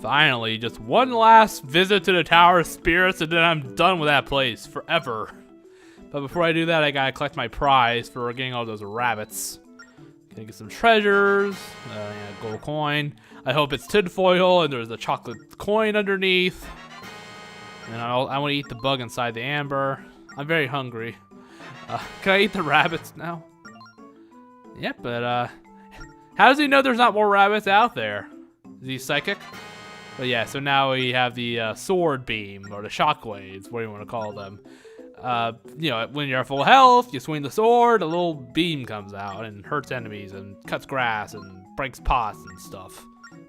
Finally, just one last visit to the Tower of Spirits and then I'm done with that place forever. But before I do that, I gotta collect my prize for getting all those rabbits. Gonna get some treasures, yeah, gold coin. I hope it's tinfoil and there's a chocolate coin underneath. And I want to eat the bug inside the amber. I'm very hungry. Can I eat the rabbits now? Yep, but how does he know there's not more rabbits out there? Is he psychic? But yeah, so now we have the sword beam, or the shockwaves, what do you want to call them. You know, when you're full health, you swing the sword, a little beam comes out and hurts enemies and cuts grass and breaks pots and stuff.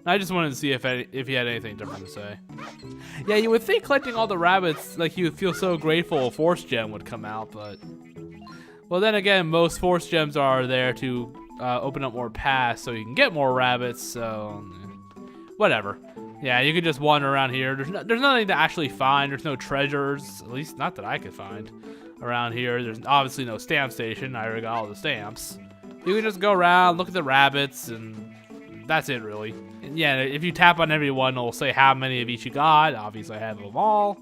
I just wanted to see if he had anything different to say. Yeah, you would think collecting all the rabbits, like you would feel so grateful a force gem would come out, but... Well, then again, most force gems are there to open up more paths so you can get more rabbits, so... Whatever. Yeah, you can just wander around here. There's nothing to actually find. There's no treasures, at least not that I could find around here. There's obviously no stamp station. I already got all the stamps. You can just go around, look at the rabbits, and that's it, really. And yeah, if you tap on every one, it'll say how many of each you got. Obviously, I have them all.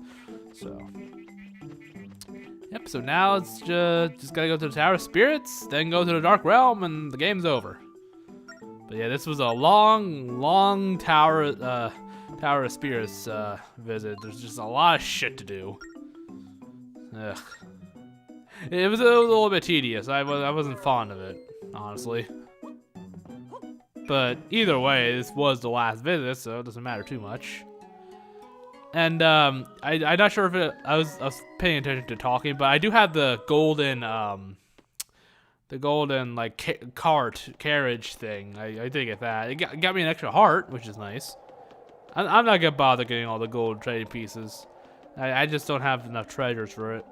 So, yep. So now it's just gotta go to the Tower of Spirits, then go to the Dark Realm, and the game's over. But yeah, this was a long Tower of Spirits visit. There's just a lot of shit to do. Ugh. It was a little bit tedious. I wasn't fond of it, honestly. But either way, this was the last visit, so it doesn't matter too much. And I'm not sure if I was paying attention to talking, but I do have the golden like carriage thing. I did get that. It got me an extra heart, which is nice. I'm not gonna bother getting all the gold trading pieces. I just don't have enough treasures for it.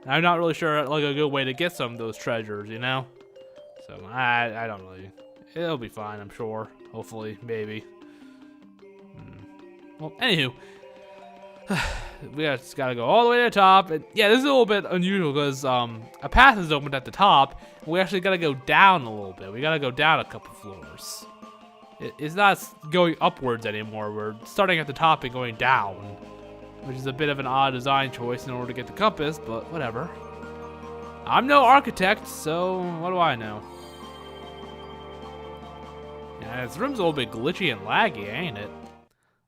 I'm not really sure like a good way to get some of those treasures, you know. So I don't really. It'll be fine, I'm sure. Hopefully, maybe. Well, anywho, we just gotta go all the way to the top. And yeah, this is a little bit unusual because a path is opened at the top. And we actually gotta go down a little bit. We gotta go down a couple floors. It's not going upwards anymore. We're starting at the top and going down, which is a bit of an odd design choice in order to get the compass, but whatever. I'm no architect, so what do I know? Yeah, this room's a little bit glitchy and laggy, ain't it?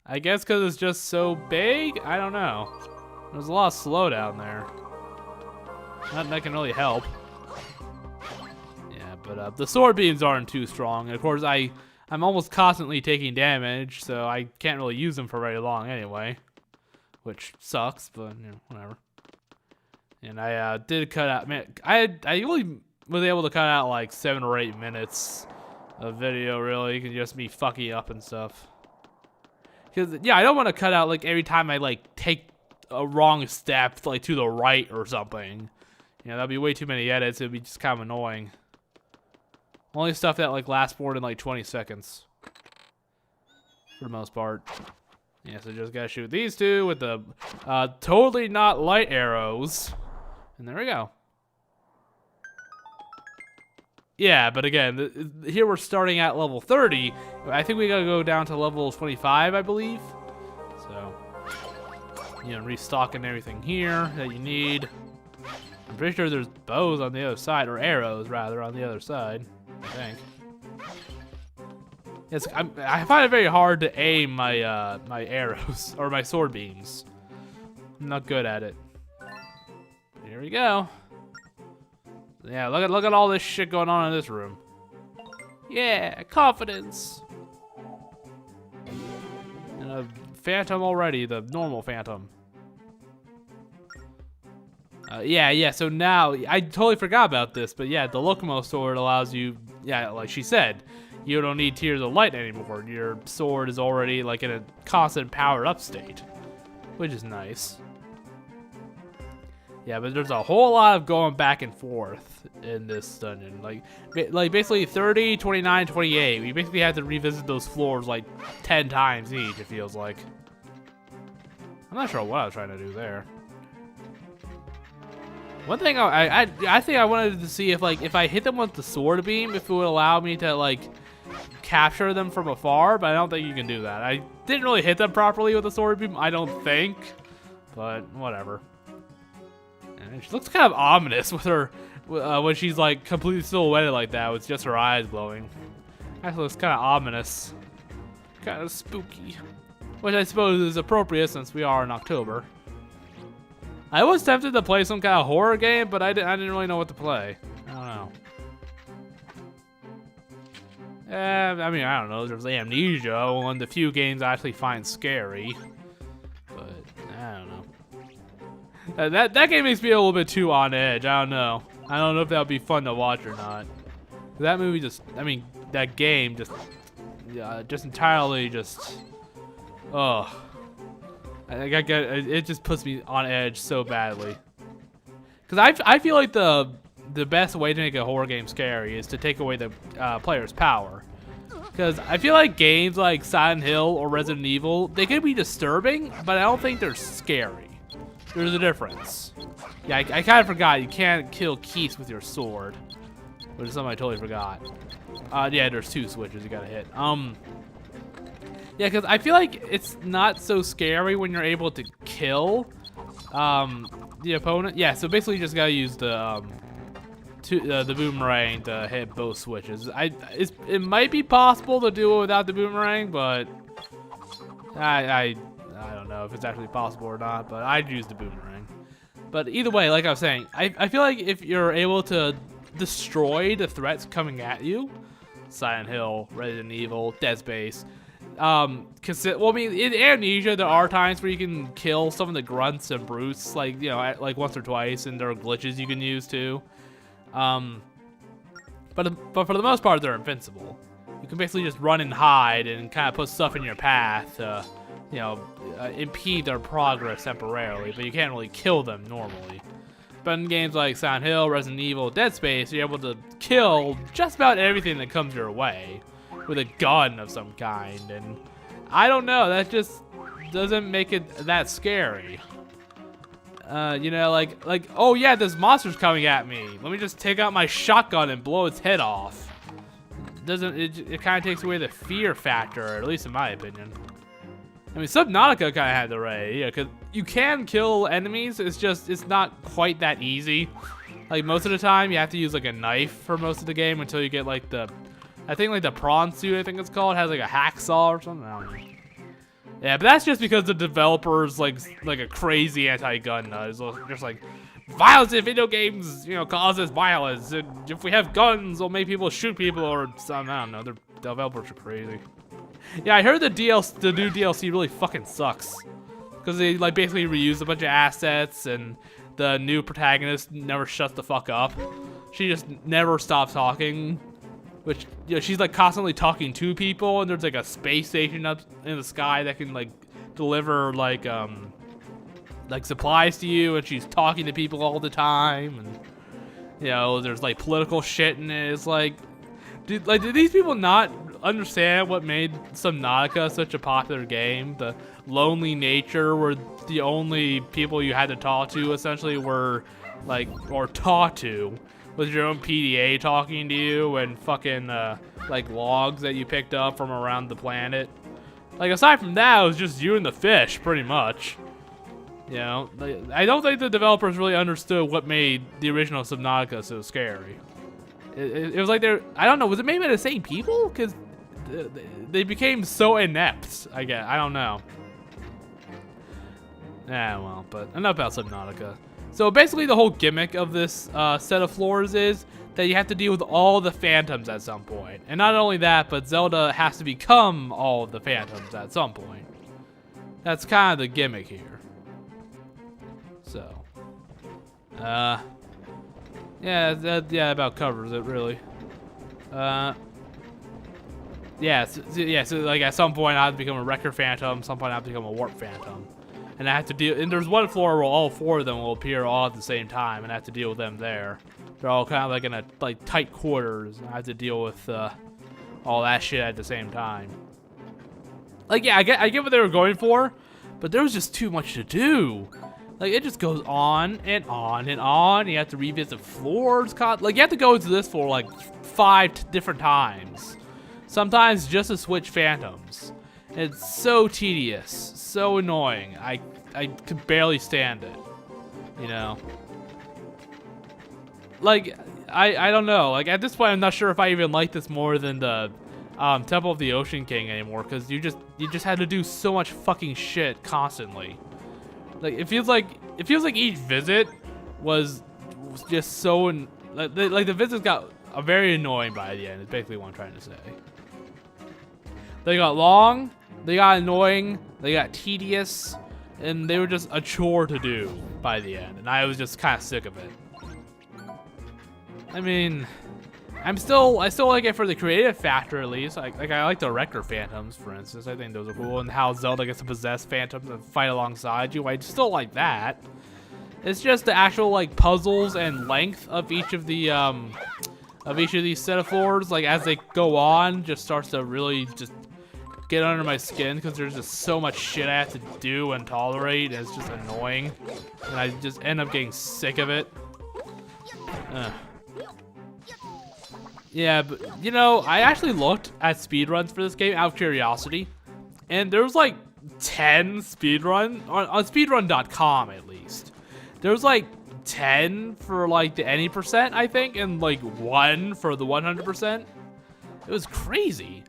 I guess because it's just so big? I don't know. There's a lot of slowdown there. Nothing that can really help. Yeah, but the sword beams aren't too strong. And of course, I'm almost constantly taking damage, so I can't really use them for very long anyway. Which sucks, but you know, whatever. And I did cut out, man, I really was able to cut out like 7 or 8 minutes of video, really. You can just me fucking up and stuff. Cause yeah, I don't want to cut out like every time I like take a wrong step like to the right or something. You know, that'd be way too many edits. It'd be just kind of annoying. Only stuff that like lasts more than like 20 seconds. For the most part. Yeah, so just gotta shoot these two with the totally not light arrows. And there we go. Yeah, but again, here we're starting at level 30. I think we gotta go down to level 25, I believe. So, you know, restocking everything here that you need. I'm pretty sure there's bows on the other side, or arrows rather, on the other side. I think. Yes, I find it very hard to aim my my arrows or my sword beams. I'm not good at it. Here we go. Yeah, look at all this shit going on in this room. Yeah, confidence. And a phantom already, the normal phantom. Yeah, so now, I totally forgot about this, but yeah, the Locomo sword allows you, yeah, like she said, you don't need Tears of Light anymore. Your sword is already like in a constant powered up state, which is nice. Yeah, but there's a whole lot of going back and forth in this dungeon. Like basically 30, 29, 28. We basically have to revisit those floors like 10 times each, it feels like. I'm not sure what I was trying to do there. One thing I think I wanted to see if like if I hit them with the sword beam, if it would allow me to like capture them from afar, but I don't think you can do that. I didn't really hit them properly with the sword beam, I don't think, but whatever. And she looks kind of ominous with her when she's like completely silhouetted like that with just her eyes glowing. Actually looks kind of ominous, kind of spooky, which I suppose is appropriate since we are in October. I was tempted to play some kind of horror game, but I didn't really know what to play. I don't know. I mean, I don't know. There's Amnesia, one of the few games I actually find scary. But I don't know. That game makes me a little bit too on edge. I don't know. I don't know if that would be fun to watch or not. That movie just, I mean, that game just entirely just, ugh. It just puts me on edge so badly. Because I feel like the best way to make a horror game scary is to take away the player's power. Because I feel like games like Silent Hill or Resident Evil, they can be disturbing, but I don't think they're scary. There's a difference. Yeah, I kind of forgot you can't kill Keith with your sword, which is something I totally forgot. Yeah, there's 2 switches you gotta hit. Yeah, because I feel like it's not so scary when you're able to kill the opponent. Yeah, so basically you just gotta use the boomerang to hit both switches. It might be possible to do it without the boomerang, but I don't know if it's actually possible or not, but I'd use the boomerang. But either way, like I was saying, I feel like if you're able to destroy the threats coming at you, Silent Hill, Resident Evil, Dead Space, well, I mean, in Amnesia, there are times where you can kill some of the grunts and brutes, like, you know, like once or twice, and there are glitches you can use too. But for the most part, they're invincible. You can basically just run and hide and kind of put stuff in your path to, you know, impede their progress temporarily, but you can't really kill them normally. But in games like Silent Hill, Resident Evil, Dead Space, you're able to kill just about everything that comes your way with a gun of some kind, and I don't know, that just doesn't make it that scary. You know, like, oh yeah, this monster's coming at me. Let me just take out my shotgun and blow its head off. It kind of takes away the fear factor, at least in my opinion. I mean, Subnautica kind of had the ray, yeah, because you can kill enemies, it's not quite that easy. Like, most of the time, you have to use, like, a knife for most of the game until you get, like, I think, like, the prawn suit, I think it's called, has, like, a hacksaw or something. I don't know. Yeah, but that's just because the developer's, like a crazy anti-gun nut. It's just like, violence in video games, you know, causes violence. And if we have guns, we'll make people shoot people or something. I don't know. The developers are crazy. Yeah, I heard the new DLC really fucking sucks. Because they, like, basically reuse a bunch of assets, and the new protagonist never shuts the fuck up. She just never stops talking. Which, you know, she's like constantly talking to people, and there's like a space station up in the sky that can like deliver like supplies to you, and she's talking to people all the time, and you know, there's like political shit in it. It's like, did these people not understand what made Subnautica such a popular game? The lonely nature, where the only people you had to talk to essentially were like, or talk to, with your own PDA talking to you, and fucking like logs that you picked up from around the planet. Like, aside from that, it was just you and the fish, pretty much. You know, I don't think the developers really understood what made the original Subnautica so scary. It was like I don't know, was it made by the same people? Because they became so inept, I guess. I don't know. Yeah, well, but enough about Subnautica. So basically the whole gimmick of this set of floors is that you have to deal with all the phantoms at some point. And not only that, but Zelda has to become all of the phantoms at some point. That's kind of the gimmick here. So, yeah, that about covers it, really. So like at some point I have to become a Wrecker Phantom, some point I have to become a Warp Phantom. And I have to deal, and there's one floor where all 4 of them will appear all at the same time, and I have to deal with them there. They're all kind of like in a tight quarters, and I have to deal with all that shit at the same time. Like, yeah, I get what they were going for, but there was just too much to do. Like, it just goes on and on and on. You have to revisit floors. Like, you have to go into this floor like 5 different times sometimes just to switch phantoms. It's so tedious, so annoying. I could barely stand it, you know. Like, I don't know. Like, at this point, I'm not sure if I even like this more than the Temple of the Ocean King anymore, because you just had to do so much fucking shit constantly. Like, it feels like each visit was just so like the visits got very annoying by the end. Is basically what I'm trying to say. They got long, they got annoying, they got tedious, and they were just a chore to do by the end, and I was just kind of sick of it. I mean, I still like it for the creative factor at least. I like the Wrecker Phantoms, for instance. I think those are cool, and how Zelda gets to possess Phantoms and fight alongside you. I still like that. It's just the actual like puzzles and length of each of these semaphores, like as they go on, just starts to really just get under my skin, because there's just so much shit I have to do and tolerate, and it's just annoying, and I just end up getting sick of it. Yeah, but you know, I actually looked at speedruns for this game out of curiosity, and there was like 10 speedrun on speedrun.com at least. There was like 10 for like the any percent, I think, and like 1 for the 100%. It was crazy.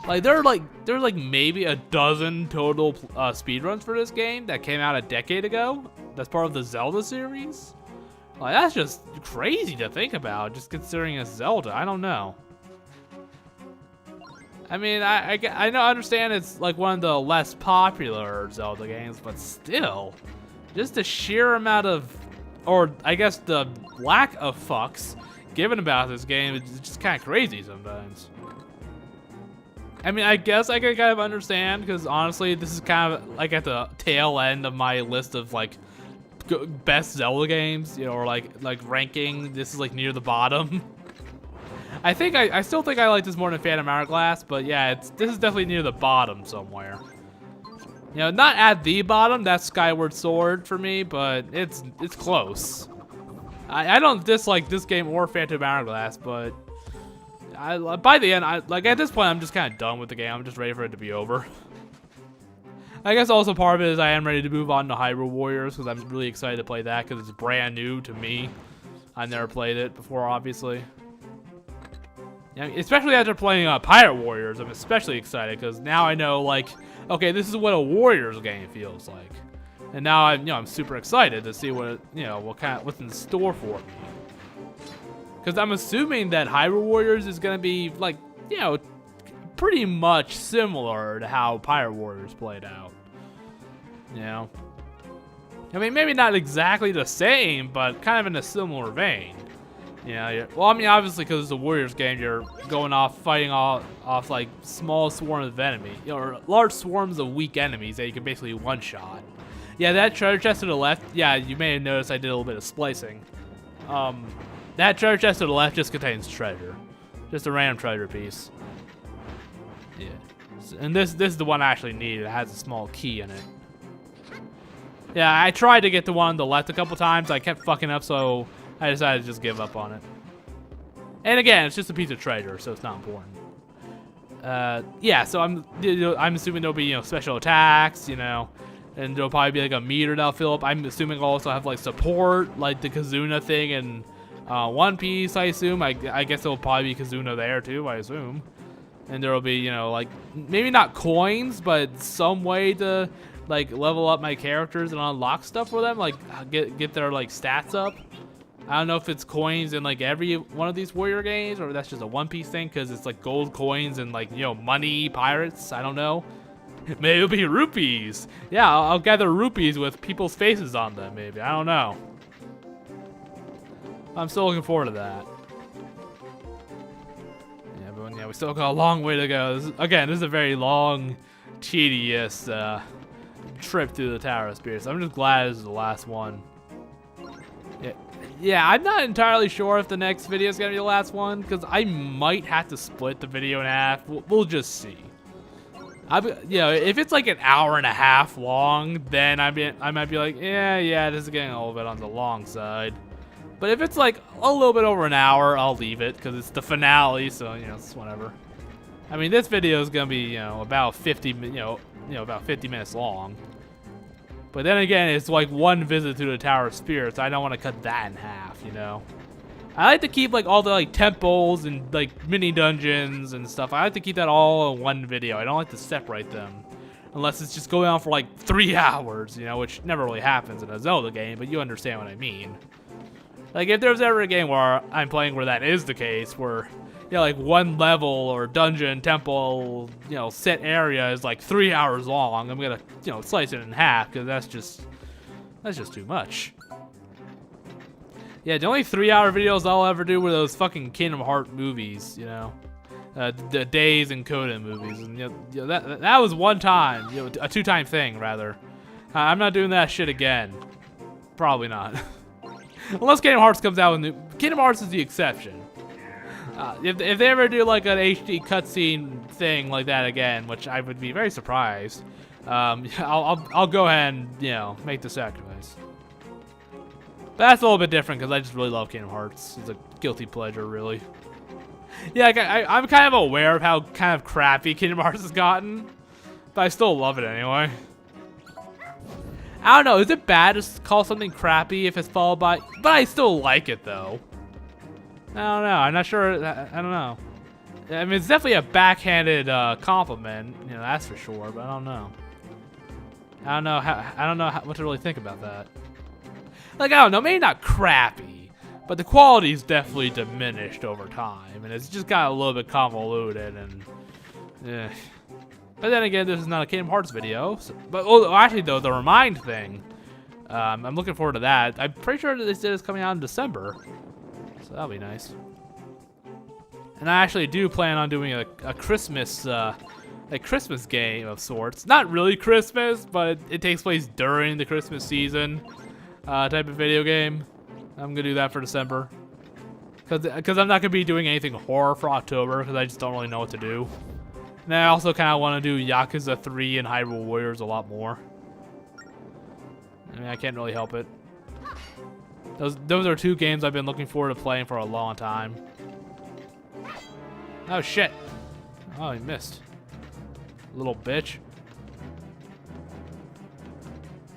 Like there's like maybe a dozen total speedruns for this game that came out a decade ago. That's part of the Zelda series. Like, that's just crazy to think about, just considering it's Zelda. I don't know. I mean, I understand it's like one of the less popular Zelda games, but still, just the sheer amount of, or I guess the lack of fucks given about this game is just kind of crazy sometimes. I mean, I guess I can kind of understand, because honestly, this is kind of like at the tail end of my list of like best Zelda games, you know, or like ranking. This is like near the bottom. I think I still think I like this more than Phantom Hourglass, but yeah, this is definitely near the bottom somewhere. You know, not at the bottom. That's Skyward Sword for me, but it's close. I don't dislike this game or Phantom Hourglass, but by the end, like at this point, I'm just kind of done with the game. I'm just ready for it to be over. I guess also part of it is I am ready to move on to Hyrule Warriors, because I'm really excited to play that, because it's brand new to me. I've never played it before, obviously. Yeah, especially after playing Pirate Warriors, I'm especially excited, because now I know, like, okay, this is what a Warriors game feels like, and now I'm super excited to see what what's in store for me. Because I'm assuming that Hyrule Warriors is gonna be like, pretty much similar to how Pirate Warriors played out. You know? I mean, maybe not exactly the same, but kind of in a similar vein. You know, well, I mean, obviously, because it's a Warriors game, you're going off, fighting off like small swarms of enemies, or large swarms of weak enemies that you can basically one-shot. Yeah, that treasure chest to the left, yeah, you may have noticed I did a little bit of splicing. That treasure chest to the left just contains treasure. Just a random treasure piece. Yeah, and this is the one I actually need. It has a small key in it. Yeah, I tried to get the one on the left a couple times. I kept fucking up, so I decided to just give up on it. And again, it's just a piece of treasure, so it's not important. Yeah, so I'm assuming there'll be special attacks, and there'll probably be like a meter that'll fill up. I'm assuming I'll also have like support, like the Kazuna thing and One Piece. I assume. I guess there'll probably be Kazuna there too. I assume. And there will be, like, maybe not coins, but some way to, like, level up my characters and unlock stuff for them, like, get their, like, stats up. I don't know if it's coins in, like, every one of these Warrior games, or that's just a One Piece thing, because it's, like, gold coins and, like, money, pirates, I don't know. Maybe it'll be rupees. Yeah, I'll gather rupees with people's faces on them, maybe. I don't know. I'm still looking forward to that. Yeah, we still got a long way to go. This is a very long, tedious trip through the Tower of Spirits. I'm just glad this is the last one. Yeah, I'm not entirely sure if the next video is gonna be the last one, because I might have to split the video in half. We'll just see. If it's like an hour and a half long, then I might be like, yeah, this is getting a little bit on the long side. But if it's like a little bit over an hour, I'll leave it, because it's the finale, so, it's whatever. I mean, this video is gonna be, you know, about 50 minutes long. But then again, it's like one visit to the Tower of Spirits. I don't want to cut that in half, you know. I like to keep like all the like temples and like mini dungeons and stuff. I like to keep that all in one video. I don't like to separate them. Unless it's just going on for like 3 hours, you know, which never really happens in a Zelda game, but you understand what I mean. Like, if there's ever a game where I'm playing where that is the case, where, you know, like one level or dungeon, temple, you know, set area is like 3 hours long, I'm gonna, you know, slice it in half, because that's just too much. Yeah, the only 3-hour videos I'll ever do were those fucking Kingdom Hearts movies, you know. The Days and Coda movies, and you know, that was one time, you know, a 2-time thing rather. I'm not doing that shit again. Probably not. Unless Kingdom Hearts comes out with new. Kingdom Hearts is the exception. If they ever do like an HD cutscene thing like that again, which I would be very surprised, I'll go ahead and, you know, make the sacrifice. But that's a little bit different because I just really love Kingdom Hearts. It's a guilty pleasure, really. Yeah, I'm kind of aware of how kind of crappy Kingdom Hearts has gotten, but I still love it anyway. I don't know, is it bad to call something crappy if it's followed by... But I still like it, though. I don't know, I'm not sure, I don't know. I mean, it's definitely a backhanded compliment, you know, that's for sure, but I don't know. I don't know what to really think about that. Like, I don't know, maybe not crappy. But the quality's definitely diminished over time, and it's just got a little bit convoluted, and But then again, this is not a Kingdom Hearts video. So, but actually, though, the Remind thing, I'm looking forward to that. I'm pretty sure this is coming out in December, so that'll be nice. And I actually do plan on doing a Christmas game of sorts. Not really Christmas, but it takes place during the Christmas season type of video game. I'm gonna do that for December, cause I'm not gonna be doing anything horror for October, cause I just don't really know what to do. And I also kind of want to do Yakuza 3 and Hyrule Warriors a lot more. I mean, I can't really help it. Those are 2 games I've been looking forward to playing for a long time. Oh shit! Oh, he missed. Little bitch.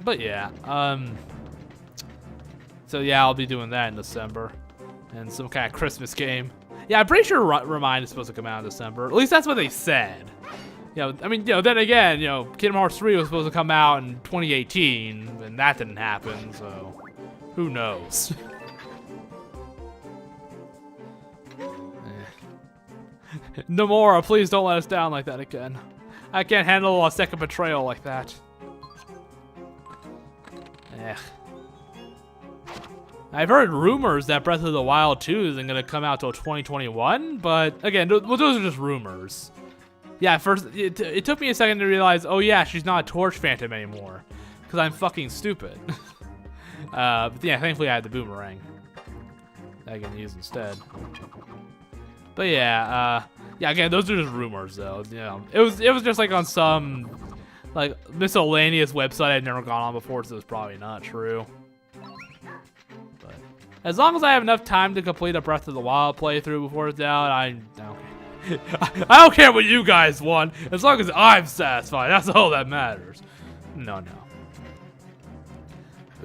But yeah, so yeah, I'll be doing that in December, and some kind of Christmas game. Yeah, I'm pretty sure Remind is supposed to come out in December. At least that's what they said. You know, I mean, you know, then again, you know, Kingdom Hearts 3 was supposed to come out in 2018, and that didn't happen. So, who knows? Nomura, please don't let us down like that again. I can't handle a second betrayal like that. Ugh. I've heard rumors that Breath of the Wild 2 isn't going to come out till 2021, but again, those are just rumors. Yeah, first, it took me a second to realize, oh yeah, she's not a Torch Phantom anymore, because I'm fucking stupid. But yeah, thankfully I had the boomerang that I can use instead. But yeah, yeah, again, those are just rumors though. You know, it was just like on some like miscellaneous website I'd never gone on before, so it's probably not true. As long as I have enough time to complete a Breath of the Wild playthrough before it's out, I don't care what you guys want. As long as I'm satisfied, that's all that matters. No.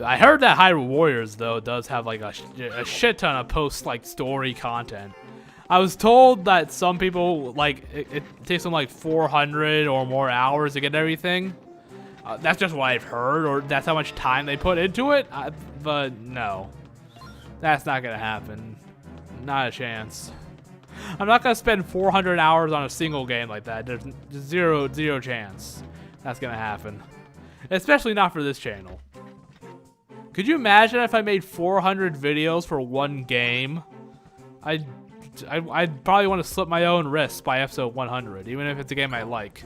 I heard that Hyrule Warriors, though, does have like a shit ton of post story content. I was told that some people, like, it takes them like 400 or more hours to get everything. That's just what I've heard, or that's how much time they put into it. But no. That's not gonna happen. Not a chance. I'm not gonna spend 400 hours on a single game like that. There's zero chance that's gonna happen. Especially not for this channel. Could you imagine if I made 400 videos for one game? I'd probably want to slip my own wrists by episode 100, even if it's a game I like.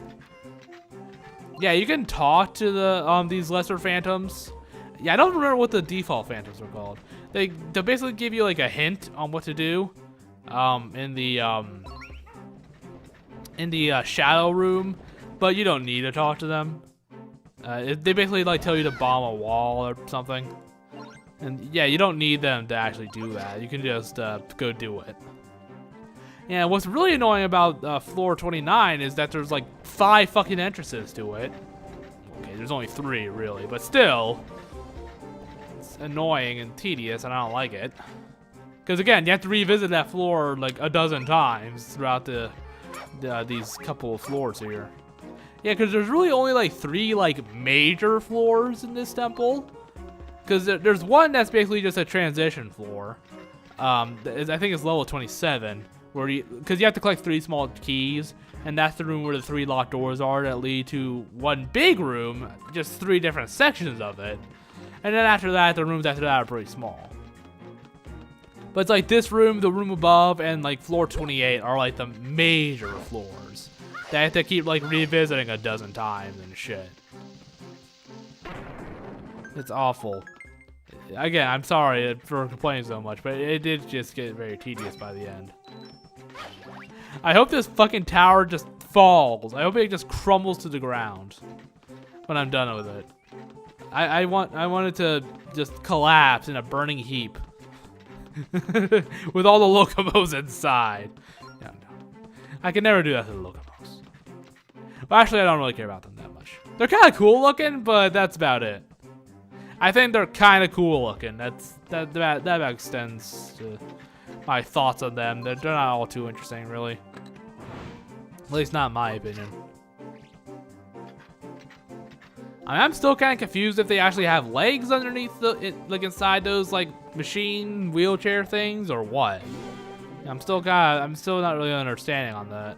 Yeah, you can talk to the these lesser phantoms. Yeah, I don't remember what the default phantoms are called. They basically give you like a hint on what to do in the shadow room, but you don't need to talk to them. They basically like tell you to bomb a wall or something, and yeah, you don't need them to actually do that. You can just go do it. And what's really annoying about floor 29 is that there's like 5 fucking entrances to it. Okay, there's only 3 really, but still, it's annoying and tedious, and I don't like it. Because again, you have to revisit that floor like a dozen times throughout these couple of floors here. Yeah, because there's really only like 3 like major floors in this temple. Because there's one that's basically just a transition floor. I think it's level 27. Because you have to collect 3 small keys, and that's the room where the 3 locked doors are that lead to one big room, just 3 different sections of it. And then after that, the rooms after that are pretty small. But it's like this room, the room above, and like floor 28 are like the major floors that I have to keep like revisiting a dozen times and shit. It's awful. Again, I'm sorry for complaining so much, but it did just get very tedious by the end. I hope this fucking tower just falls. I hope it just crumbles to the ground when I'm done with it. I want it to just collapse in a burning heap with all the locomos inside. No. I can never do that to the locomos. Well, actually, I don't really care about them that much. They're kind of cool looking, but that's about it. I think they're kind of cool looking. That extends to my thoughts on them. They're not all too interesting, really. At least not in my opinion. I'm still kind of confused if they actually have legs underneath like inside those like machine wheelchair things or what. I'm still not really understanding on that.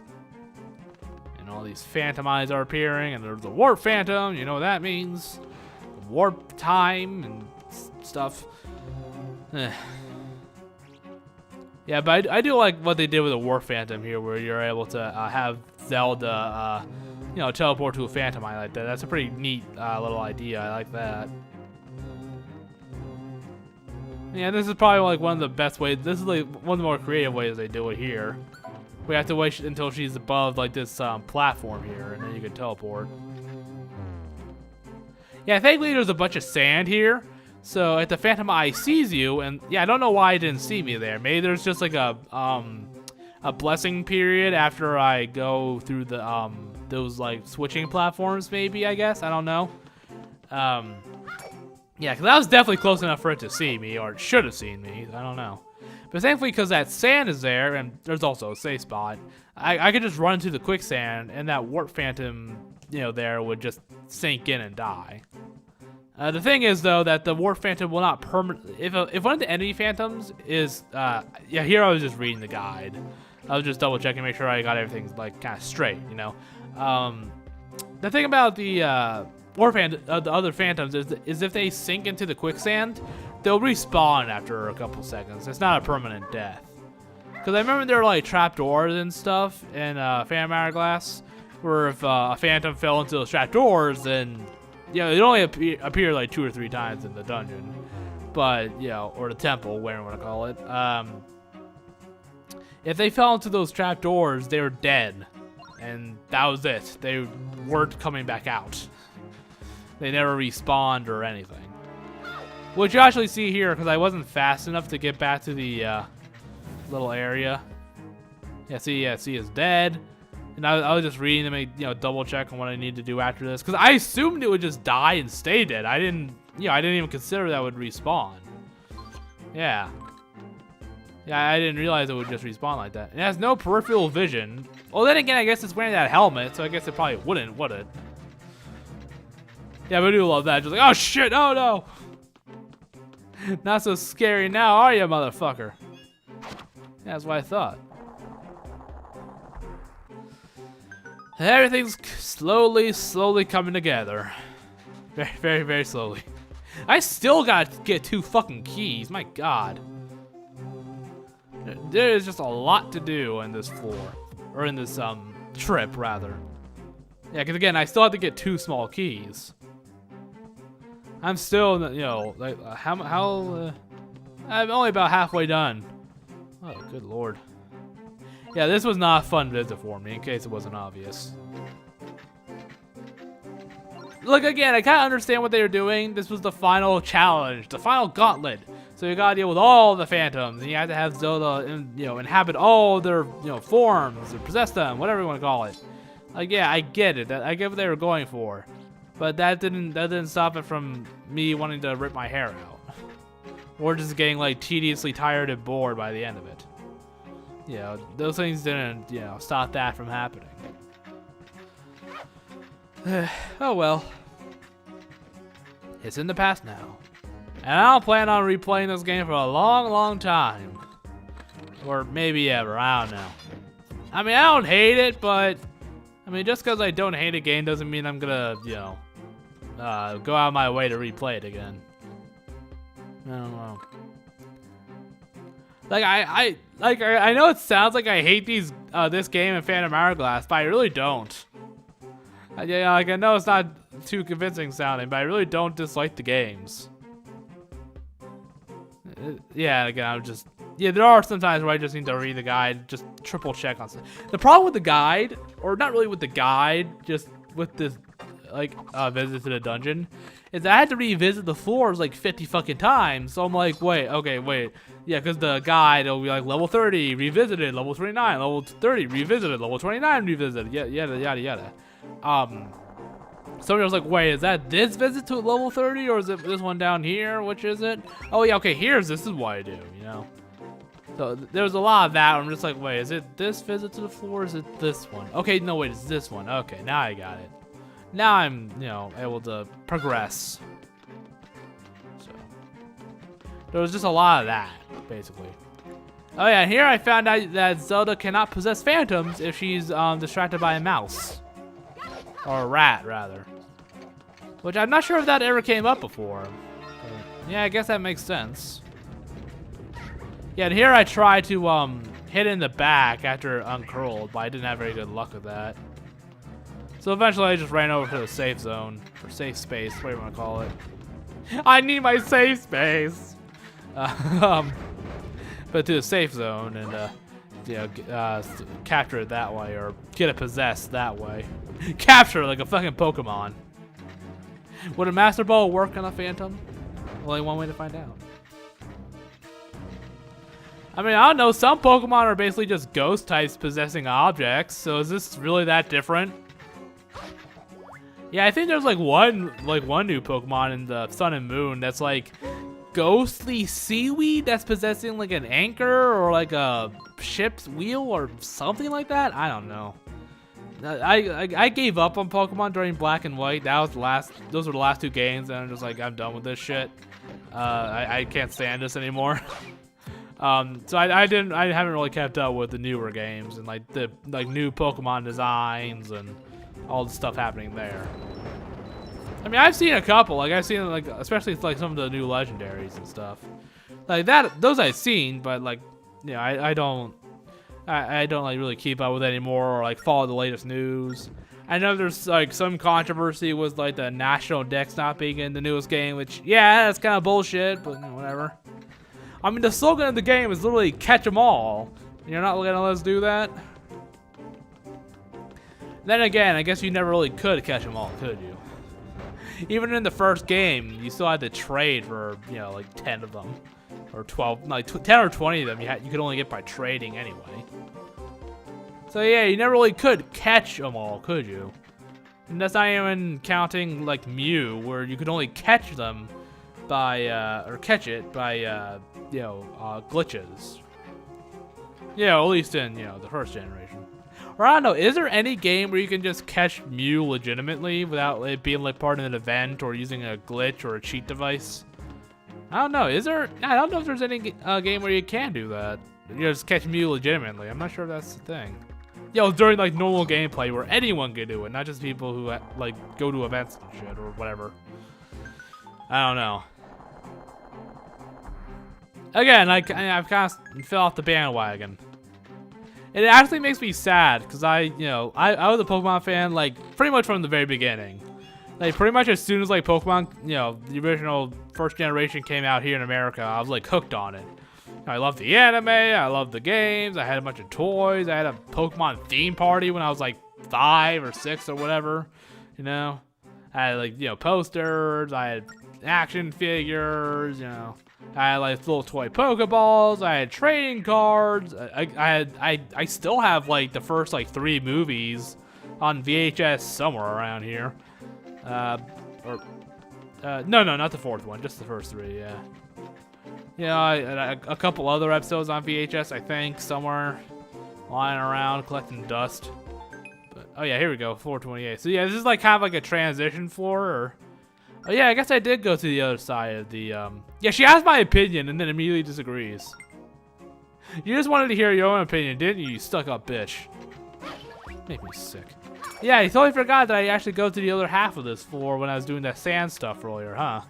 And all these phantom eyes are appearing, and there's the warp phantom. You know what that means? Warp time and stuff. Yeah, but I do like what they did with the warp phantom here, where you're able to have Zelda, you know, teleport to a phantom eye like that. That's a pretty neat little idea. I like that. Yeah, this is probably like one of the best ways. This is like one of the more creative ways they do it here. We have to wait until she's above like this platform here, and then you can teleport. Yeah, thankfully there's a bunch of sand here. So if the phantom eye sees you, and yeah, I don't know why it didn't see me there. Maybe there's just like a blessing period after I go through the those like switching platforms. Maybe, I guess, I don't know. Yeah, because that was definitely close enough for it to see me, or it should have seen me. I don't know. But thankfully, because that sand is there, and there's also a safe spot, I could just run into the quicksand, and that warp phantom, you know, there would just sink in and die. The thing is, though, that the warp phantom will not permanently. If one of the enemy phantoms is, yeah, here I was just reading the guide. I was just double checking, make sure I got everything like kind of straight, you know. The thing about the warp phantom, the other phantoms is if they sink into the quicksand, they'll respawn after a couple seconds. It's not a permanent death. Because I remember there were like trapdoors and stuff in Phantom Hourglass, where if a phantom fell into those trapdoors, then yeah, it only appear like 2 or 3 times in the dungeon, but you know, or the temple, whatever you want to call it. If they fell into those trapdoors, they were dead, and that was it. They weren't coming back out. They never respawned or anything. Which you actually see here, because I wasn't fast enough to get back to the little area. Yeah, see, it's dead. And I was just reading to make, you know, double check on what I need to do after this, because I assumed it would just die and stay dead. I didn't even consider that would respawn. Yeah, I didn't realize it would just respawn like that. It has no peripheral vision. Well, then again, I guess it's wearing that helmet, so I guess it probably wouldn't, would it? Yeah, but I do love that. Just like, oh shit, oh no. Not so scary now, are you, motherfucker? Yeah, that's what I thought. Everything's slowly coming together. Very, very, very slowly. I still gotta get 2 fucking keys, my god. There is just a lot to do in this floor. Or in this, trip, rather. Yeah, because again, I still have to get 2 small keys. I'm still, you know, like, I'm only about halfway done. Oh, good lord. Yeah, this was not a fun visit for me, in case it wasn't obvious. look, again, I kind of understand what they were doing. This was the final challenge, the final gauntlet. So you gotta deal with all the phantoms, and you have to have Zelda, inhabit all their, forms or possess them, whatever you want to call it. Like, yeah, I get it. I get what they were going for, but that didn't stop it from me wanting to rip my hair out, or just getting like tediously tired and bored by the end of it. Those things didn't, stop that from happening. Oh well. It's in the past now. And I don't plan on replaying this game for a long, long time. Or maybe ever, I don't know. I mean, I don't hate it, but I mean, just because I don't hate a game doesn't mean I'm gonna, go out of my way to replay it again. I don't know. Like, I know it sounds like I hate this game and Phantom Hourglass, but I really don't. Yeah, like, I know it's not too convincing sounding, but I really don't dislike the games. Yeah, again, I'm just... Yeah, there are some times where I just need to read the guide, just triple check on stuff. The problem with the guide, or not really with the guide, just with this, like, visit to the dungeon, is I had to revisit the floors like 50 fucking times. So I'm like, wait. Yeah, because the guide, it'll be like level 30, revisited, level 29, level 30, revisited, level 29, revisited, yada, yada, yada. Somebody was like, wait, is that this visit to level 30, or is it this one down here? Which is it? Oh, yeah, okay, this is what I do, So there was a lot of that. I'm just like, wait, is it this visit to the floor, or is it this one? Okay, no, wait, it's this one. Okay, now I got it. Now I'm, able to progress. So there was just a lot of that, basically. Oh yeah, here I found out that Zelda cannot possess phantoms if she's distracted by a mouse. Or a rat, rather. Which I'm not sure if that ever came up before. But yeah, I guess that makes sense. Yeah, and here I tried to hit in the back after it uncurled, but I didn't have very good luck with that. So eventually I just ran over to the safe zone, or safe space, whatever you want to call it. I need my safe space! But to the safe zone and capture it that way, or get it possessed that way. Capture it like a fucking Pokemon. Would a Master Ball work on a Phantom? Only one way to find out. I mean, I don't know, some Pokemon are basically just ghost types possessing objects, so is this really that different? Yeah, I think there's like one new Pokemon in the Sun and Moon that's like ghostly seaweed that's possessing like an anchor or like a ship's wheel or something like that. I don't know. I gave up on Pokemon during Black and White. That was the last. Those were the last two games, and I'm just like, I'm done with this shit. I can't stand this anymore. So I haven't really kept up with the newer games and like the new Pokemon designs and all the stuff happening there. I mean, I've seen a couple. Like I've seen like especially like some of the new legendaries and stuff. Like that, those I've seen, but like, I don't like really keep up with it anymore or like follow the latest news. I know there's like some controversy with like the national dex not being in the newest game, which yeah, that's kind of bullshit, but whatever. I mean, the slogan of the game is literally catch 'em all. You're not gonna let us do that? Then again, I guess you never really could catch 'em all, could you? Even in the first game, you still had to trade for, like 10 of them. Or 12, like 10 or 20 of them you could only get by trading anyway. So yeah, you never really could catch them all, could you? And that's not even counting like Mew, where you could only catch them by, or catch it by, glitches. Yeah, at least in, the first generation. Or I don't know, is there any game where you can just catch Mew legitimately without it being like part of an event or using a glitch or a cheat device? I don't know, is there? I don't know if there's any game where you can do that. You just catch Mew legitimately. I'm not sure if that's the thing. During like normal gameplay where anyone can do it, not just people who like go to events and shit or whatever. I don't know. Again, like I've kind of fell off the bandwagon. It actually makes me sad because I was a Pokemon fan like pretty much from the very beginning. Like pretty much as soon as like Pokemon, the original first generation came out here in America, I was like hooked on it. I loved the anime, I loved the games, I had a bunch of toys, I had a Pokemon theme party when I was like 5 or 6 or whatever, I had like, you know, posters, I had action figures, you know, I had like little toy Pokeballs, I had trading cards, I still have like the first like 3 movies on VHS somewhere around here. No, not the 4th one, just the first 3, yeah. You know, a couple other episodes on VHS, I think, somewhere lying around collecting dust. But, oh yeah, here we go, floor 28. So yeah, this is like kind of like a transition floor, or... Oh yeah, I guess I did go to the other side of the, Yeah, she asked my opinion and then immediately disagrees. You just wanted to hear your own opinion, didn't you, you stuck-up bitch? Make me sick. Yeah, I totally forgot that I actually go to the other half of this floor when I was doing that sand stuff earlier, huh?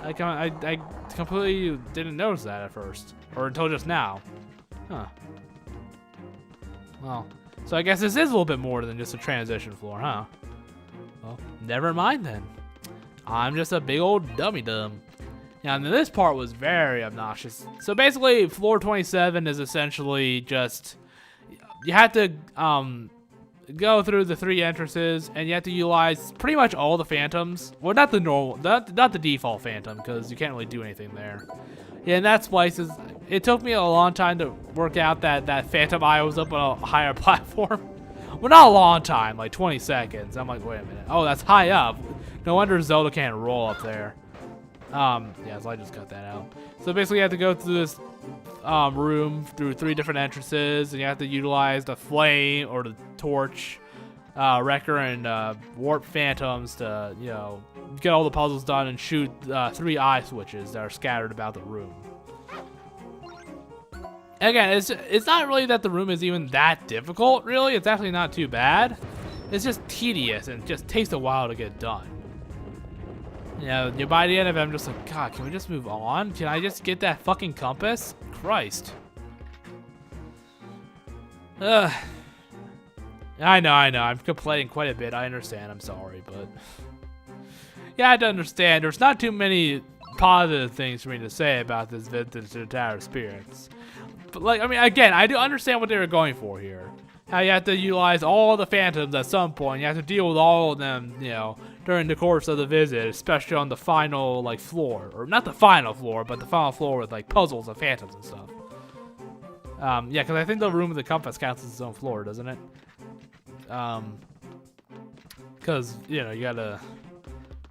I completely didn't notice that at first. Or until just now. Huh. Well, so I guess this is a little bit more than just a transition floor, huh? Well, never mind then. I'm just a big old dummy-dum. Now, this part was very obnoxious. So basically, floor 27 is essentially just... You have to, go through the 3 entrances, and you have to utilize pretty much all the phantoms. Well, not the normal, not the default phantom, because you can't really do anything there. Yeah, and that splices. It took me a long time to work out that phantom eye was up on a higher platform. Well, not a long time, like 20 seconds. I'm like, wait a minute. Oh, that's high up. No wonder Zelda can't roll up there. Yeah, so I just cut that out. So basically, you have to go through this room through 3 different entrances, and you have to utilize the flame or the torch, wrecker, and warp phantoms to, you know, get all the puzzles done and shoot 3 eye switches that are scattered about the room. Again, it's not really that the room is even that difficult, really. It's actually not too bad. It's just tedious and it just takes a while to get done. You know, by the end of it, I'm just like, God, can we just move on? Can I just get that fucking compass? Christ. Ugh. I know. I'm complaining quite a bit. I understand. I'm sorry, but... Yeah, I had to understand. There's not too many positive things for me to say about this Vintage to the Tower of Spirits. But, like, I mean, again, I do understand what they were going for here. How you have to utilize all the phantoms at some point. You have to deal with all of them, you know, during the course of the visit, especially on the final, like, floor. Or not the final floor, but the final floor with, like, puzzles and phantoms and stuff. Yeah, because I think the room with the compass counts as its own floor, doesn't it? Because, you know, you gotta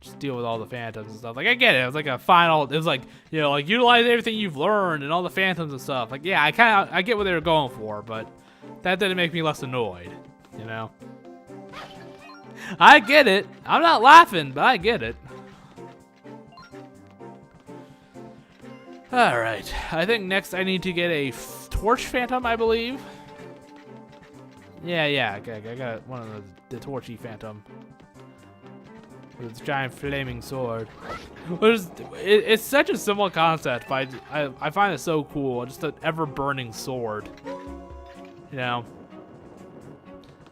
just deal with all the phantoms and stuff. Like, I get it. It was like a final, it was like, you know, like, utilize everything you've learned and all the phantoms and stuff. Like, yeah, I get what they were going for, but that didn't make me less annoyed, you know? I get it. I'm not laughing, but I get it. Alright, I think next I need to get a torch phantom, I believe. Yeah, okay, I got one of the torchy phantom. With its giant flaming sword. It's such a simple concept, but I find it so cool. Just an ever-burning sword. You know?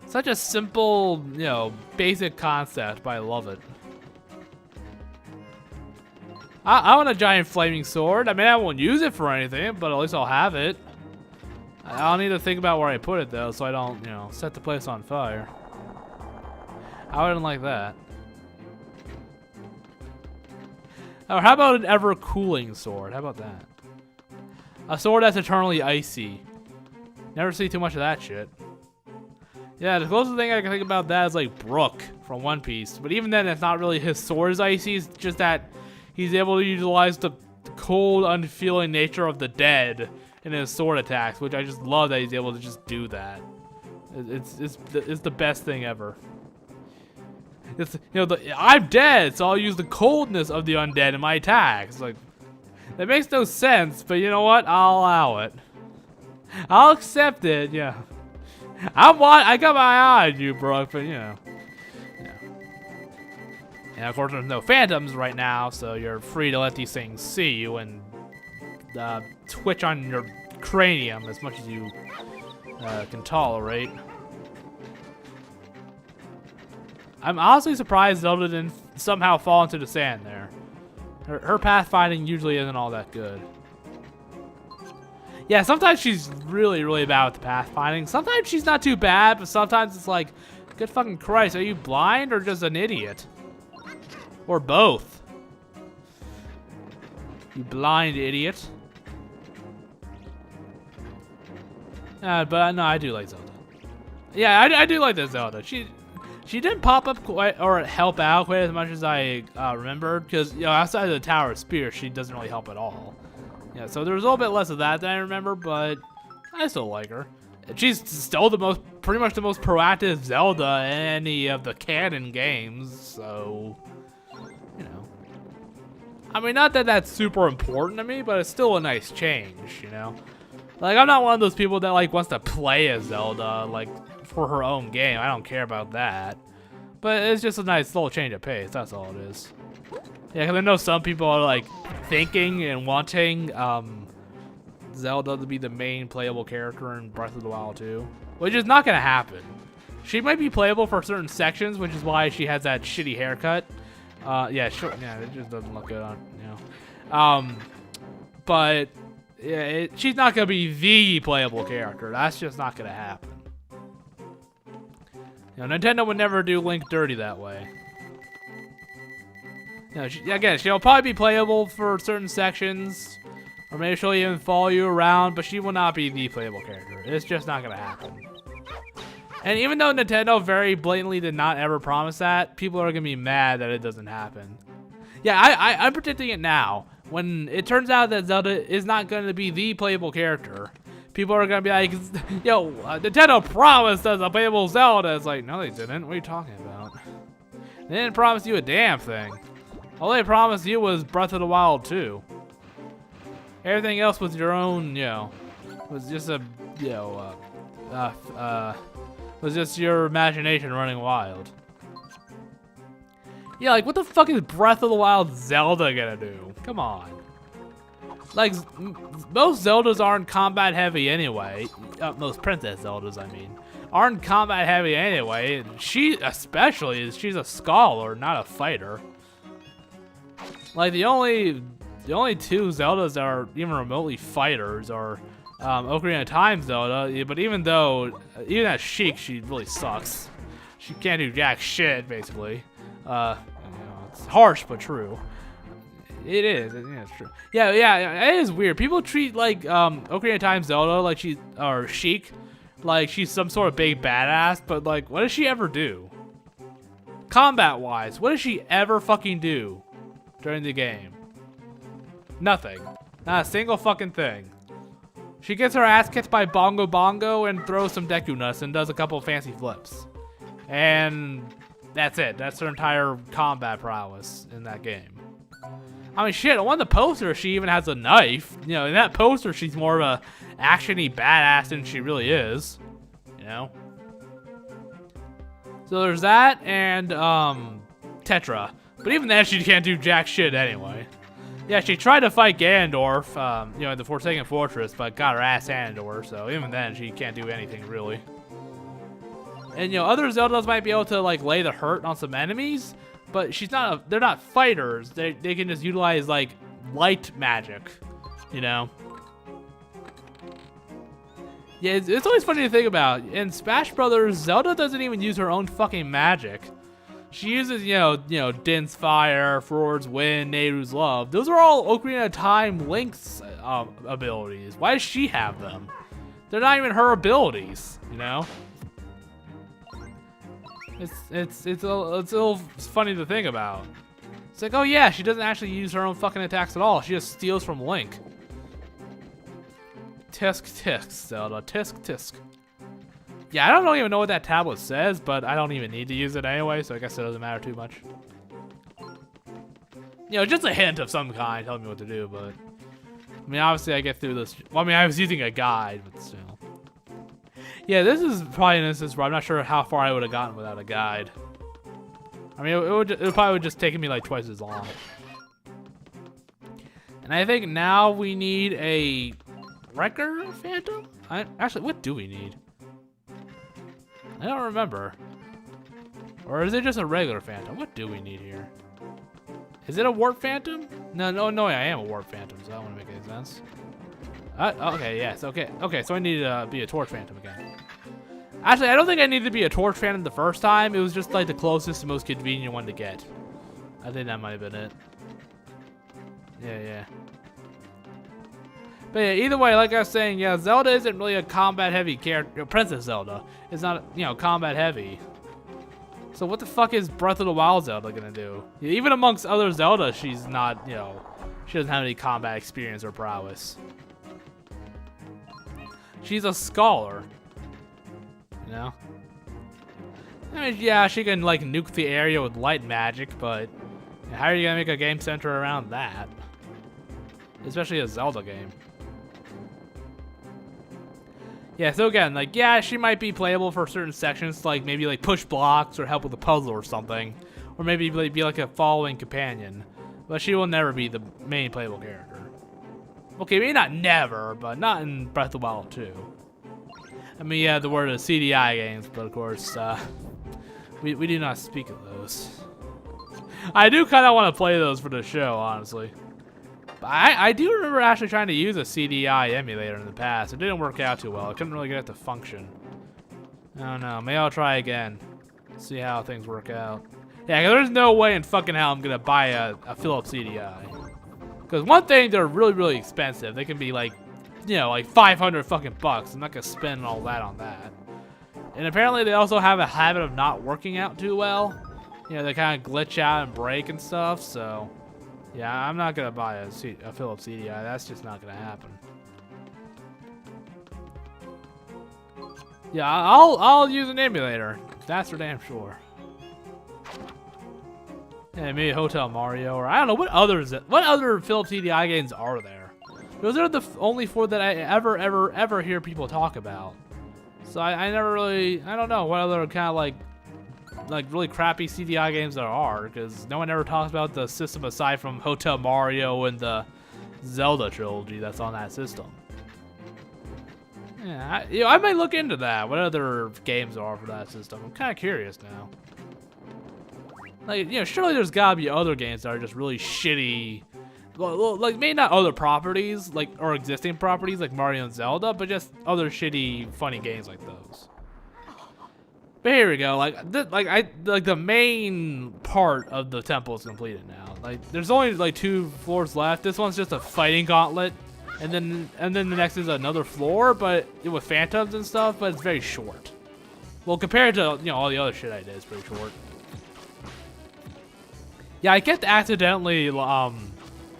Such a simple, you know, basic concept, but I love it. I want a giant flaming sword. I mean, I won't use it for anything, but at least I'll have it. I'll need to think about where I put it, though, so I don't, you know, set the place on fire. I wouldn't like that. Or how about an ever-cooling sword? How about that? A sword that's eternally icy. Never see too much of that shit. Yeah, the closest thing I can think about that is like Brook from One Piece. But even then, it's not really his sword is icy. It's just that he's able to utilize the cold, unfeeling nature of the dead in his sword attacks, which I just love that he's able to just do that. It's the best thing ever. It's, you know, I'm dead, so I'll use the coldness of the undead in my attacks. Like, that makes no sense, but you know what? I'll allow it. I'll accept it, yeah. I got my eye on you, Brooke, but you know. Yeah. And of course, there's no phantoms right now, so you're free to let these things see you and twitch on your cranium as much as you can tolerate. I'm honestly surprised Zelda didn't somehow fall into the sand there. Her pathfinding usually isn't all that good. Yeah, sometimes she's really, really bad with the pathfinding. Sometimes she's not too bad, but sometimes it's like, good fucking Christ, are you blind or just an idiot? Or both. You blind idiot. But no, I do like Zelda. Yeah, I do like this Zelda. She didn't pop up quite or help out quite as much as I remembered, because outside of the Tower of Spear, she doesn't really help at all. Yeah, so there was a little bit less of that than I remember, but I still like her. She's still pretty much the most proactive Zelda in any of the canon games, so, you know. I mean, not that that's super important to me, but it's still a nice change, you know. Like, I'm not one of those people that, like, wants to play as Zelda, like, for her own game. I don't care about that. But it's just a nice little change of pace, that's all it is. Yeah, because I know some people are, like, thinking and wanting, Zelda to be the main playable character in Breath of the Wild 2, which is not going to happen. She might be playable for certain sections, which is why she has that shitty haircut. Yeah, sure. Yeah, it just doesn't look good on, but yeah, she's not going to be the playable character. That's just not going to happen. Nintendo would never do Link dirty that way. Again, she'll probably be playable for certain sections. Or maybe she'll even follow you around, but she will not be the playable character. It's just not going to happen. And even though Nintendo very blatantly did not ever promise that, people are going to be mad that it doesn't happen. Yeah, I'm predicting it now. When it turns out that Zelda is not going to be the playable character, people are going to be like, yo, Nintendo promised us a playable Zelda. It's like, no, they didn't. What are you talking about? They didn't promise you a damn thing. All they promised you was Breath of the Wild 2. Everything else was your own, was just a, was just your imagination running wild. Yeah, like, what the fuck is Breath of the Wild Zelda gonna do? Come on. Like, most Zeldas aren't combat heavy anyway. Most Princess Zeldas, I mean, aren't combat heavy anyway. She especially she's a scholar, not a fighter. Like, the only two Zeldas that are even remotely fighters are Ocarina of Time Zelda, but even as Sheik, she really sucks. She can't do jack shit, basically. It's harsh, but true. It is. Yeah, it's true. Yeah, it is weird. People treat, like, Ocarina of Time Zelda like or Sheik, like she's some sort of big badass, but, like, what does she ever do? Combat-wise, what does she ever fucking do during the game? Nothing. Not a single fucking thing. She gets her ass kicked by Bongo Bongo and throws some Deku Nuts and does a couple of fancy flips. And that's it. That's her entire combat prowess in that game. I mean, shit, on one of the posters, she even has a knife. In that poster, she's more of a action-y badass than she really is. So there's that and, Tetra. But even then, she can't do jack shit anyway. Yeah, she tried to fight Ganondorf, at the Forsaken Fortress, but got her ass handed to her, so even then, she can't do anything, really. And, other Zeldas might be able to, like, lay the hurt on some enemies, but they're not fighters. They can just utilize, like, light magic, Yeah, it's always funny to think about. In Smash Brothers, Zelda doesn't even use her own fucking magic. She uses, Din's Fire, Frore's Wind, Nehru's Love. Those are all Ocarina of Time Link's abilities. Why does she have them? They're not even her abilities, It's a little funny to think about. It's like, oh yeah, she doesn't actually use her own fucking attacks at all. She just steals from Link. Tisk tisk, Zelda. Tisk tisk. Yeah, I don't even know what that tablet says, but I don't even need to use it anyway, so I guess it doesn't matter too much. Just a hint of some kind telling me what to do, but... I mean, obviously I get through this... Well, I mean, I was using a guide, but still. Yeah, this is probably an instance where I'm not sure how far I would have gotten without a guide. I mean, it probably would just taken me like twice as long. And I think now we need a... Wrecker Phantom? Actually, what do we need? I don't remember. Or is it just a regular Phantom? What do we need here? Is it a Warp Phantom? No, I am a Warp Phantom, so that wouldn't make any sense. Okay, yes, okay, so I need to be a Torch Phantom again. Actually, I don't think I needed to be a Torch Phantom the first time. It was just like the closest and most convenient one to get. I think that might have been it. Yeah. But yeah, either way, like I was saying, yeah, Zelda isn't really a combat-heavy character. Princess Zelda is not, you know, combat-heavy. So what the fuck is Breath of the Wild Zelda gonna do? Even amongst other Zelda, she's not, you know, she doesn't have any combat experience or prowess. She's a scholar, you know? I mean, yeah, she can, like, nuke the area with light magic, but how are you gonna make a game center around that? Especially a Zelda game. Yeah, so again, like, yeah, she might be playable for certain sections, like maybe like push blocks or help with a puzzle or something, or maybe be like a following companion, but she will never be the main playable character. Okay, maybe not never, but not in Breath of the Wild 2. I mean, yeah, the word is CDI games, but of course, we do not speak of those. I do kind of want to play those for the show, honestly. I do remember actually trying to use a CDI emulator in the past. It didn't work out too well. I couldn't really get it to function. I don't know. Maybe I'll try again. See how things work out. Yeah, 'cause there's no way in fucking hell I'm gonna buy a Philips CDI. Because one thing, they're really, really expensive. They can be like, you know, like 500 fucking bucks. I'm not gonna spend all that on that. And apparently they also have a habit of not working out too well. You know, they kind of glitch out and break and stuff, so... Yeah, I'm not gonna buy a Philips CDI. That's just not gonna happen. Yeah, I'll use an emulator. That's for damn sure. Yeah, maybe Hotel Mario, or I don't know what other Philips CDI games are there. Those are the only four that I ever hear people talk about. So I never really, I don't know what other kind of like really crappy CDI games there are, because no one ever talks about the system aside from Hotel Mario and the Zelda trilogy that's on that system. Yeah, I might look into that. What other games are for that system? I'm kind of curious now. Like, you know, surely there's gotta be other games that are just really shitty. Well, like maybe not other properties, like or existing properties like Mario and Zelda, but just other shitty, funny games like those. But here we go. Like the main part of the temple is completed now. Like there's only like 2 floors left. This one's just a fighting gauntlet, and then the next is another floor, but with phantoms and stuff. But it's very short. Well, compared to all the other shit I did, it's pretty short. Yeah, I kept accidentally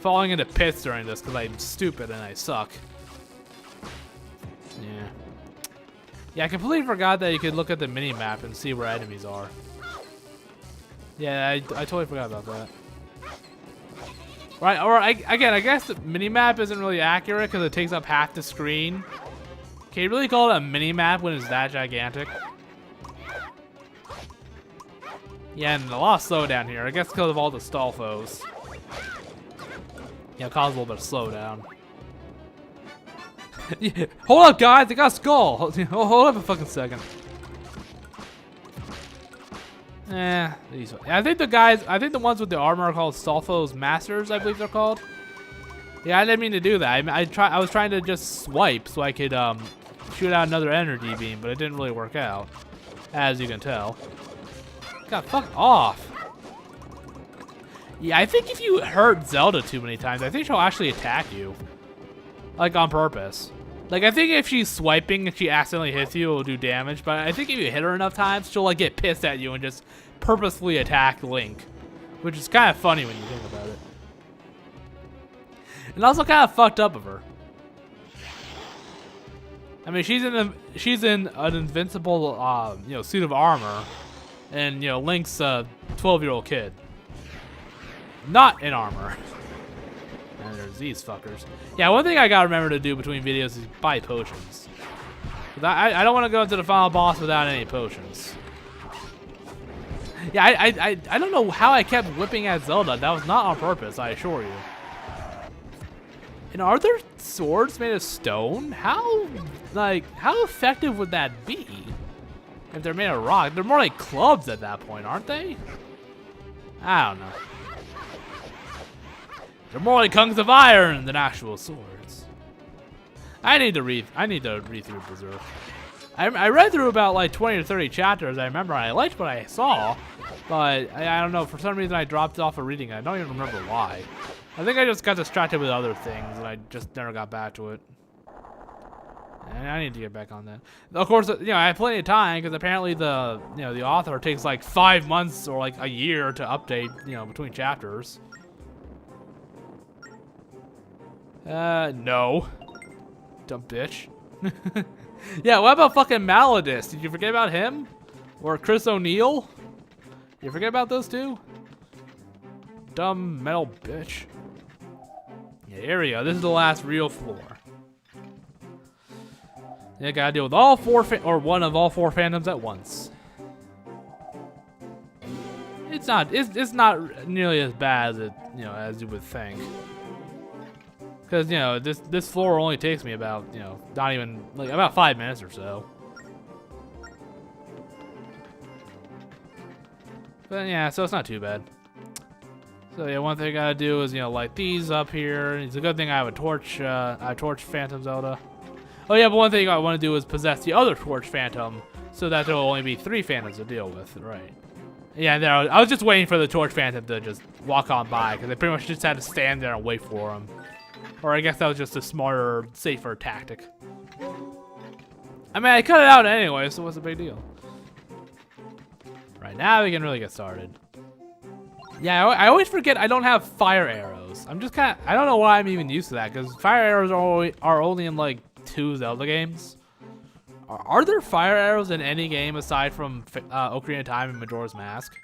falling into pits during this because I'm stupid and I suck. Yeah. Yeah, I completely forgot that you could look at the mini-map and see where enemies are. Yeah, I totally forgot about that. Right, or again, I guess the mini-map isn't really accurate because it takes up half the screen. Can you really call it a mini-map when it's that gigantic? Yeah, and a lot of slowdown here. I guess because of all the stall foes. Yeah, it caused a little bit of slowdown. Yeah, hold up, guys! I got a skull! Hold up a fucking second. These. I think the ones with the armor are called Stolfo's Masters, I believe they're called. Yeah, I didn't mean to do that. I was trying to just swipe so I could shoot out another energy beam, but it didn't really work out, as you can tell. God, fuck off. Yeah, I think if you hurt Zelda too many times, I think she'll actually attack you. Like, on purpose. Like, I think if she's swiping and she accidentally hits you, it'll do damage. But I think if you hit her enough times, she'll, like, get pissed at you and just purposefully attack Link. Which is kind of funny when you think about it. And also kind of fucked up of her. I mean, she's in an invincible, suit of armor. And, Link's a 12-year-old kid. Not in armor. And there's these fuckers. Yeah, one thing I gotta remember to do between videos is buy potions. I don't want to go into the final boss without any potions. Yeah, I don't know how I kept whipping at Zelda. That was not on purpose, I assure you. And are there swords made of stone? How effective would that be? If they're made of rock. They're more like clubs at that point, aren't they? I don't know. They're more like hunks of iron than actual swords. I need to read through Berserk. I read through about like 20 or 30 chapters. I remember I liked what I saw, but I don't know. For some reason, I dropped off of reading it. I don't even remember why. I think I just got distracted with other things, and I just never got back to it. And I need to get back on that. Of course, you know, I have plenty of time because apparently the author takes like 5 months or like a year to update, you know, between chapters. No. Dumb bitch. Yeah, what about fucking Maladus? Did you forget about him? Or Chris O'Neill? You forget about those two? Dumb metal bitch. Yeah, here we go. This is the last real floor. Yeah, gotta deal with all four or one of all four phantoms at once. It's not nearly as bad as it, you know, as you would think. Because, you know, this floor only takes me about, you know, not even, like, about 5 minutes or so. But, yeah, so it's not too bad. So, yeah, one thing I gotta do is, you know, light these up here. It's a good thing I have a torch, Phantom Zelda. Oh, yeah, but one thing I want to do is possess the other torch Phantom, so that there will only be 3 Phantoms to deal with, right? Yeah, there, I was just waiting for the torch Phantom to just walk on by, because I pretty much just had to stand there and wait for him. Or I guess that was just a smarter, safer tactic. I mean, I cut it out anyway, so what's the big deal? Right, now we can really get started. Yeah, I always forget I don't have fire arrows. I'm just kind of, I don't know why I'm even used to that, because fire arrows are only in like 2 Zelda games. Are there fire arrows in any game aside from Ocarina of Time and Majora's Mask?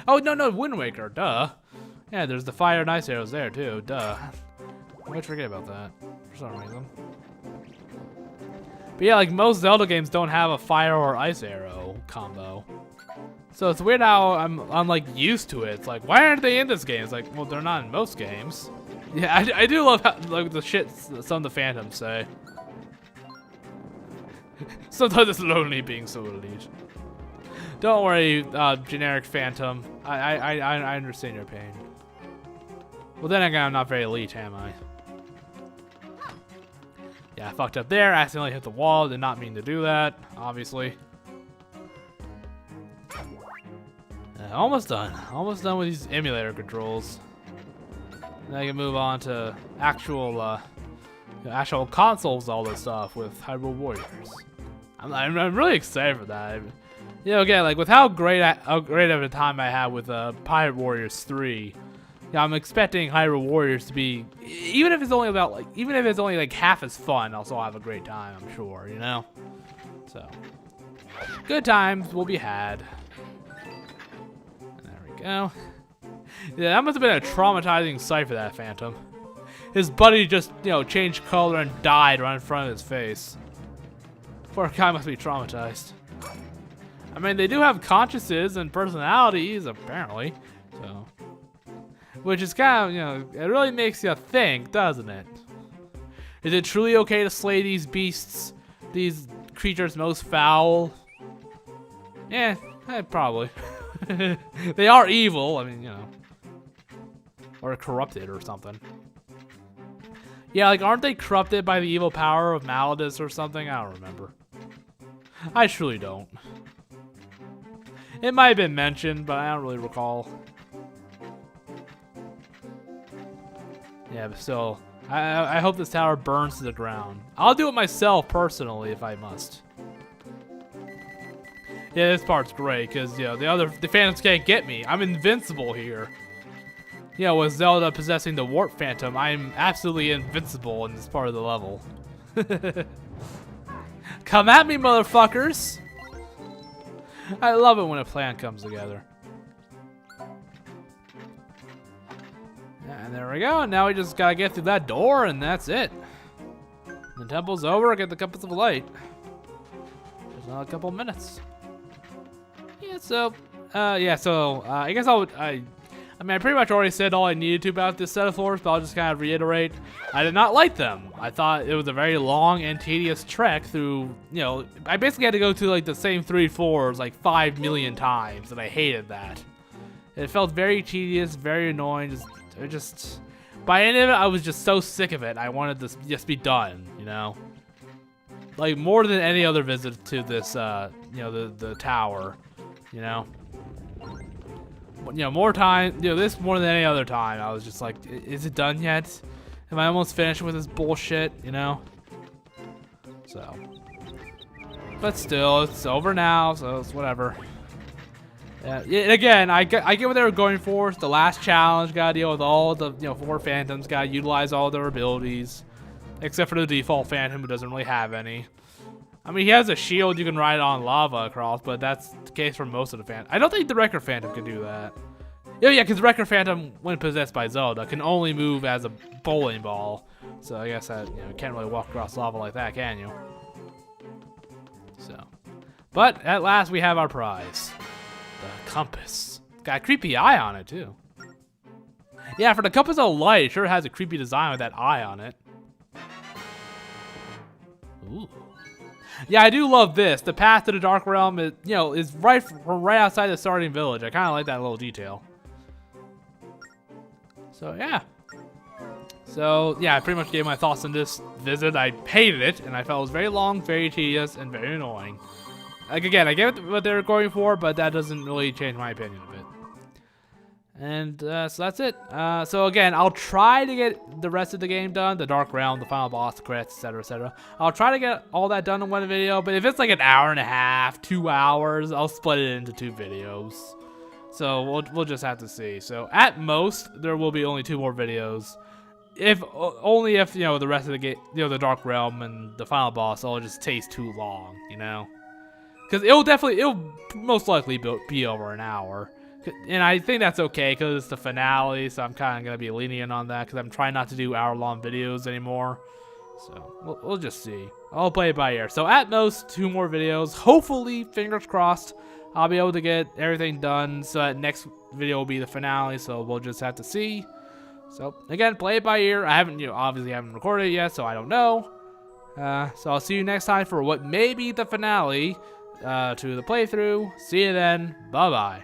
Oh, no, Wind Waker, duh. Yeah, there's the fire and ice arrows there too, duh. I always forget about that for some reason. But yeah, like most Zelda games don't have a fire or ice arrow combo. So it's weird how I'm like used to it. It's like, why aren't they in this game? It's like, well, they're not in most games. Yeah, I do love how, like, the shit some of the Phantoms say. Sometimes it's lonely being so elite. Don't worry, generic Phantom. I understand your pain. Well, then again, I'm not very elite, am I? Yeah, I fucked up there. I accidentally hit the wall. Did not mean to do that, obviously. Almost done. Almost done with these emulator controls. Then I can move on to actual consoles, all this stuff with Hyrule Warriors. I'm really excited for that. You know, again, like with how great of a time I had with Pirate Warriors 3. Yeah, I'm expecting Hyrule Warriors to be, even if it's only like half as fun, I'll still have a great time, I'm sure, you know? So, good times will be had. There we go. Yeah, that must have been a traumatizing sight for that Phantom. His buddy just, you know, changed color and died right in front of his face. Poor guy must be traumatized. I mean, they do have consciences and personalities, apparently, so. Which is kind of, you know, it really makes you think, doesn't it? Is it truly okay to slay these beasts, these creatures most foul? Yeah, probably. They are evil, I mean, you know. Or corrupted or something. Yeah, like, aren't they corrupted by the evil power of Maladus or something? I don't remember. I truly don't. It might have been mentioned, but I don't really recall. Yeah, but still, I hope this tower burns to the ground. I'll do it myself, personally, if I must. Yeah, this part's great, because, you know, the Phantoms can't get me. I'm invincible here. You know, with Zelda possessing the Warp Phantom, I'm absolutely invincible in this part of the level. Come at me, motherfuckers! I love it when a plan comes together. And there we go. Now we just gotta get through that door, and that's it. The temple's over. Get the Compass of Light. There's another couple minutes. Yeah. So, I guess I mean, I pretty much already said all I needed to about this set of floors, but I'll just kind of reiterate. I did not like them. I thought it was a very long and tedious trek through, you know, I basically had to go through like the same 3 floors like 5 million times, and I hated that. It felt very tedious, very annoying. By the end of it, I was just so sick of it. I wanted to just be done, you know? like more than any other visit to this, you know, the tower, you know. You know, more time, you know, this more than any other time. I was just like, is it done yet? Am I almost finished with this bullshit, you know? So, but still, it's over now, so it's whatever. Yeah, again, I get what they were going for. It's the last challenge. Gotta deal with all the, you know, 4 phantoms. Gotta utilize all their abilities, except for the default phantom, who doesn't really have any. I mean, he has a shield you can ride on lava across, but that's the case for most of the phantom. I don't think the Wrecker Phantom can do that. Oh yeah, because Wrecker Phantom, when possessed by Zelda, can only move as a bowling ball. So I guess that, you know, you can't really walk across lava like that, can you? So, but at last we have our prize, the compass. Got a creepy eye on it too. Yeah, for the compass of light, it sure has a creepy design with that eye on it. Ooh. Yeah, I do love this. The path to the Dark Realm is, you know, is right outside the starting village. I kind of like that little detail. So yeah. So yeah, I pretty much gave my thoughts on this visit. I hated it, and I felt it was very long, very tedious, and very annoying. Like again, I get what they were going for, but that doesn't really change my opinion of it. And so that's it. So again, I'll try to get the rest of the game done, the Dark Realm, the final boss, the credits, etc., etc. I'll try to get all that done in one video, but if it's like an hour and a half, 2 hours, I'll split it into 2 videos. So we'll just have to see. So at most, there will be only 2 more videos. Only if, you know, the rest of the game, you know, the Dark Realm and the final boss all just takes too long, you know? Because it'll most likely be over an hour. And I think that's okay because it's the finale, so I'm kind of going to be lenient on that because I'm trying not to do hour-long videos anymore. So we'll just see. I'll play it by ear. So at most, 2 more videos. Hopefully, fingers crossed, I'll be able to get everything done. So that next video will be the finale, so we'll just have to see. So again, play it by ear. I haven't, you know, obviously haven't recorded it yet, so I don't know. So I'll see you next time for what may be the finale to the playthrough. See you then. Bye-bye.